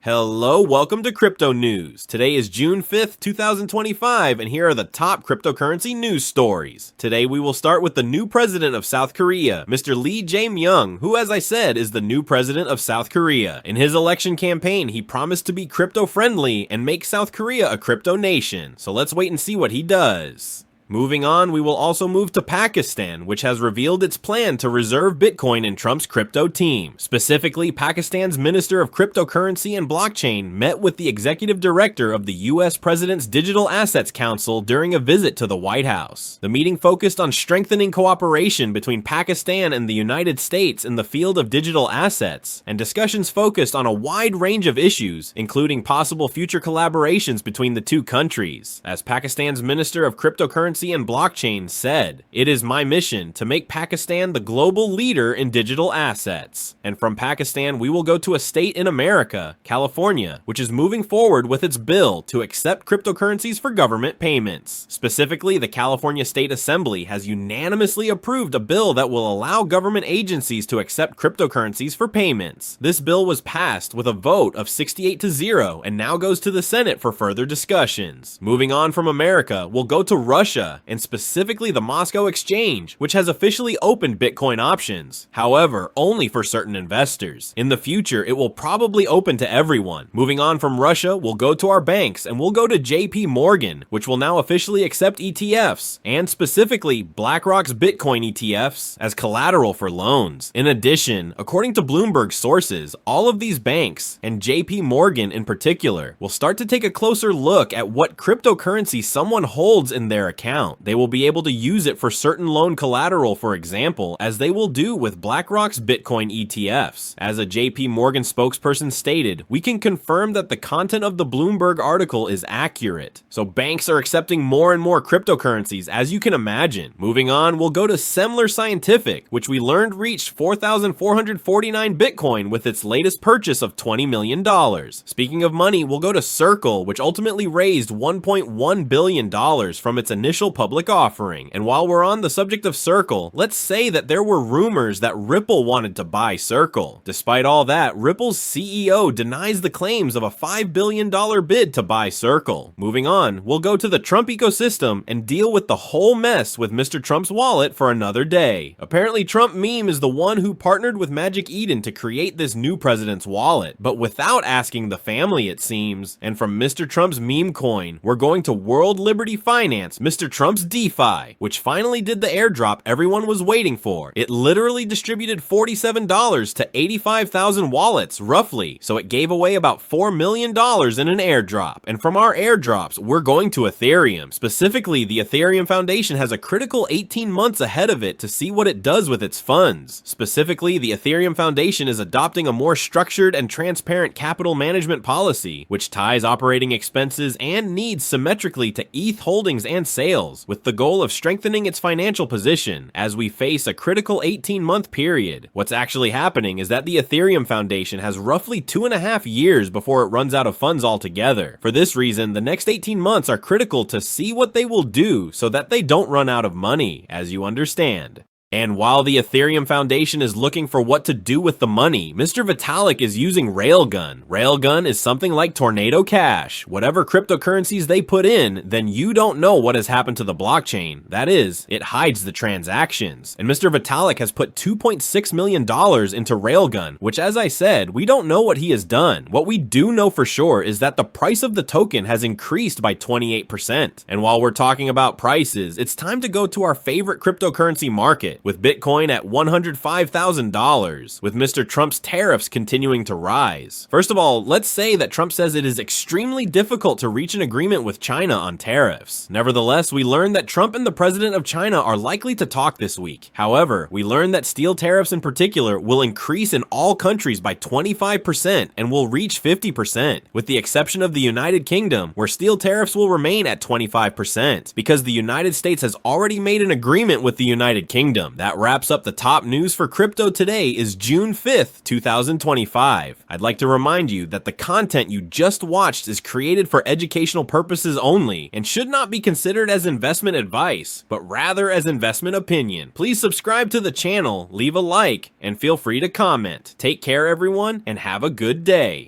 Hello, welcome to Crypto News. Today is June 5th, 2025, and here are the top cryptocurrency news stories. Today we will start with the new president of South Korea, Mr. Lee Jae-myung, who, as I said, is the new president of South Korea. In his election campaign, he promised to be crypto-friendly and make South Korea a crypto nation, so let's wait and see what he does. Moving on, we will also move to Pakistan, which has revealed its plan to reserve Bitcoin in Trump's crypto team. Specifically, Pakistan's Minister of Cryptocurrency and Blockchain met with the executive director of the US President's Digital Assets Council during a visit to the White House. The meeting focused on strengthening cooperation between Pakistan and the United States in the field of digital assets, and discussions focused on a wide range of issues, including possible future collaborations between the two countries. As Pakistan's Minister of Cryptocurrency and Blockchain said, "It is my mission to make Pakistan the global leader in digital assets." And from Pakistan, we will go to a state in America, California, which is moving forward with its bill to accept cryptocurrencies for government payments. Specifically, the California State Assembly has unanimously approved a bill that will allow government agencies to accept cryptocurrencies for payments. This bill was passed with a vote of 68-0 and now goes to the Senate for further discussions. Moving on from America, we'll go to Russia, and specifically the Moscow Exchange, which has officially opened Bitcoin options. However, only for certain investors. In the future, it will probably open to everyone. Moving on from Russia, we'll go to our banks, and we'll go to JPMorgan, which will now officially accept ETFs, and specifically BlackRock's Bitcoin ETFs, as collateral for loans. In addition, according to Bloomberg sources, all of these banks, and JPMorgan in particular, will start to take a closer look at what cryptocurrency someone holds in their account. They will be able to use it for certain loan collateral, for example, as they will do with BlackRock's Bitcoin ETFs. As a JP Morgan spokesperson stated, "We can confirm that the content of the Bloomberg article is accurate." So banks are accepting more and more cryptocurrencies, as you can imagine. Moving on, we'll go to Semler Scientific, which we learned reached 4,449 Bitcoin with its latest purchase of $20 million. Speaking of money, we'll go to Circle, which ultimately raised $1.1 billion from its initial public offering. And while we're on the subject of Circle, let's say that there were rumors that Ripple wanted to buy Circle. Despite all that, Ripple's CEO denies the claims of a $5 billion bid to buy Circle. Moving on, we'll go to the Trump ecosystem and deal with the whole mess with Mr. Trump's wallet for another day. Apparently, Trump Meme is the one who partnered with Magic Eden to create this new president's wallet, but without asking the family, it seems. And from Mr. Trump's meme coin, we're going to World Liberty Finance, Mr. Trump's DeFi, which finally did the airdrop everyone was waiting for. It literally distributed $47 to 85,000 wallets, roughly, so it gave away about $4 million in an airdrop. And from our airdrops, we're going to Ethereum. Specifically, the Ethereum Foundation has a critical 18 months ahead of it to see what it does with its funds. Specifically, the Ethereum Foundation is adopting a more structured and transparent capital management policy, which ties operating expenses and needs symmetrically to ETH holdings and sales, with the goal of strengthening its financial position as we face a critical 18-month period. What's actually happening is that the Ethereum Foundation has roughly 2.5 years before it runs out of funds altogether. For this reason, the next 18 months are critical to see what they will do so that they don't run out of money, as you understand. And while the Ethereum Foundation is looking for what to do with the money, Mr. Vitalik is using Railgun. Railgun is something like Tornado Cash. Whatever cryptocurrencies they put in, then you don't know what has happened to the blockchain. That is, it hides the transactions. And Mr. Vitalik has put $2.6 million into Railgun, which, as I said, we don't know what he has done. What we do know for sure is that the price of the token has increased by 28%. And while we're talking about prices, it's time to go to our favorite cryptocurrency market, with Bitcoin at $105,000, with Mr. Trump's tariffs continuing to rise. First of all, let's say that Trump says it is extremely difficult to reach an agreement with China on tariffs. Nevertheless, we learned that Trump and the president of China are likely to talk this week. However, we learned that steel tariffs in particular will increase in all countries by 25% and will reach 50%, with the exception of the United Kingdom, where steel tariffs will remain at 25%, because the United States has already made an agreement with the United Kingdom. That wraps up the top news for crypto. Today is June 5th, 2025. I'd like to remind you that the content you just watched is created for educational purposes only and should not be considered as investment advice, but rather as investment opinion. Please subscribe to the channel, leave a like, and feel free to comment. Take care, everyone, and have a good day.